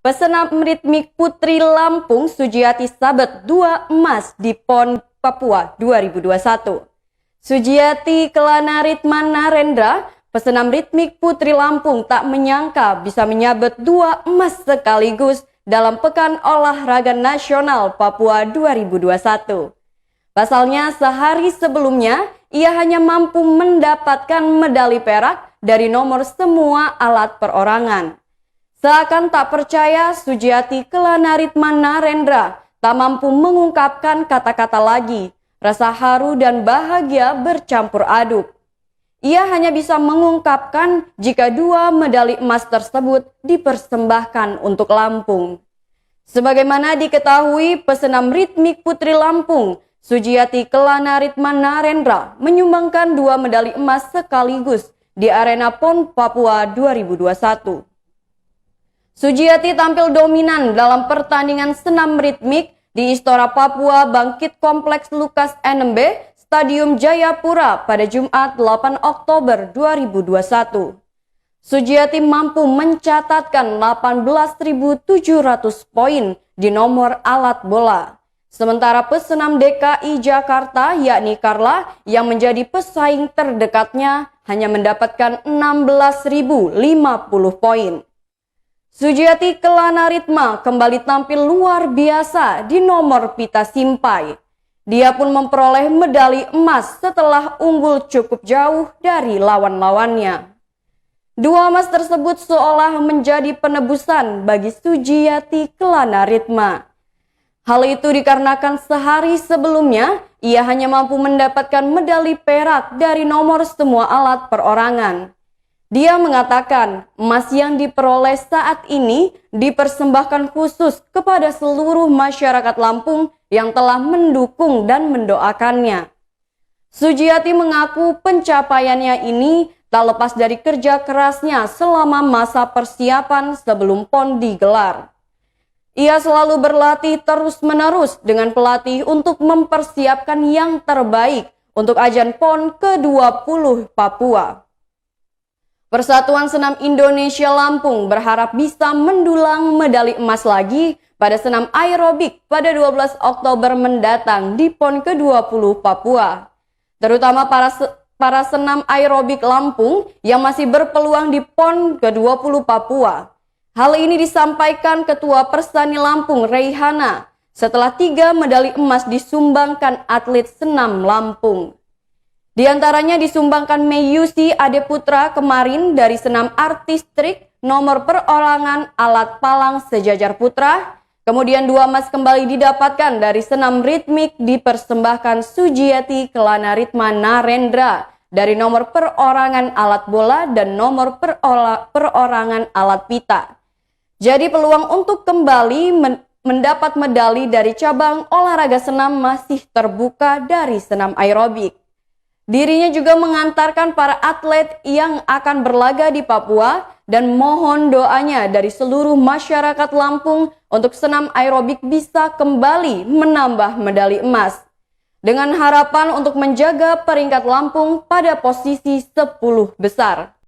Pesenam ritmik Putri Lampung Sujiati sabet 2 emas di PON Papua 2021. Sujiati Kelana Ritman Narendra, pesenam ritmik Putri Lampung, tak menyangka bisa menyabet 2 emas sekaligus dalam Pekan Olahraga Nasional Papua 2021. Pasalnya sehari sebelumnya ia hanya mampu mendapatkan medali perak dari nomor semua alat perorangan. Seakan tak percaya, Sujiati Kelana Ritman Narendra tak mampu mengungkapkan kata-kata lagi. Rasa haru dan bahagia bercampur aduk. Ia hanya bisa mengungkapkan jika 2 medali emas tersebut dipersembahkan untuk Lampung. Sebagaimana diketahui, pesenam ritmik Putri Lampung, Sujiati Kelana Ritman Narendra, menyumbangkan 2 medali emas sekaligus di arena PON Papua 2021. Sujiati tampil dominan dalam pertandingan senam ritmik di Istora Papua Bangkit Kompleks Lukas NMB, Stadium Jayapura pada Jumat 8 Oktober 2021. Sujiati mampu mencatatkan 18.700 poin di nomor alat bola. Sementara pesenam DKI Jakarta yakni Carla yang menjadi pesaing terdekatnya hanya mendapatkan 16.050 poin. Sujiati Kelana Ritma kembali tampil luar biasa di nomor pita simpai. Dia pun memperoleh medali emas setelah unggul cukup jauh dari lawan-lawannya. 2 emas tersebut seolah menjadi penebusan bagi Sujiati Kelana Ritma. Hal itu dikarenakan sehari sebelumnya ia hanya mampu mendapatkan medali perak dari nomor semua alat perorangan. Dia mengatakan emas yang diperoleh saat ini dipersembahkan khusus kepada seluruh masyarakat Lampung yang telah mendukung dan mendoakannya. Sujiati mengaku pencapaiannya ini tak lepas dari kerja kerasnya selama masa persiapan sebelum PON digelar. Ia selalu berlatih terus-menerus dengan pelatih untuk mempersiapkan yang terbaik untuk ajang PON ke-20 Papua. Persatuan Senam Indonesia Lampung berharap bisa mendulang medali emas lagi pada senam aerobik pada 12 Oktober mendatang di PON ke-20 Papua. Terutama para senam aerobik Lampung yang masih berpeluang di PON ke-20 Papua. Hal ini disampaikan Ketua Persani Lampung Reihana setelah 3 medali emas disumbangkan atlet senam Lampung. Di antaranya disumbangkan Meyusi Adeputra kemarin dari senam artistik nomor perorangan alat palang sejajar putra. Kemudian 2 emas kembali didapatkan dari senam ritmik dipersembahkan Sujiati Kelana Ritman Narendra dari nomor perorangan alat bola dan nomor perorangan alat pita. Jadi peluang untuk kembali mendapat medali dari cabang olahraga senam masih terbuka dari senam aerobik. Dirinya juga mengantarkan para atlet yang akan berlaga di Papua dan mohon doanya dari seluruh masyarakat Lampung untuk senam aerobik bisa kembali menambah medali emas. Dengan harapan untuk menjaga peringkat Lampung pada posisi 10 besar.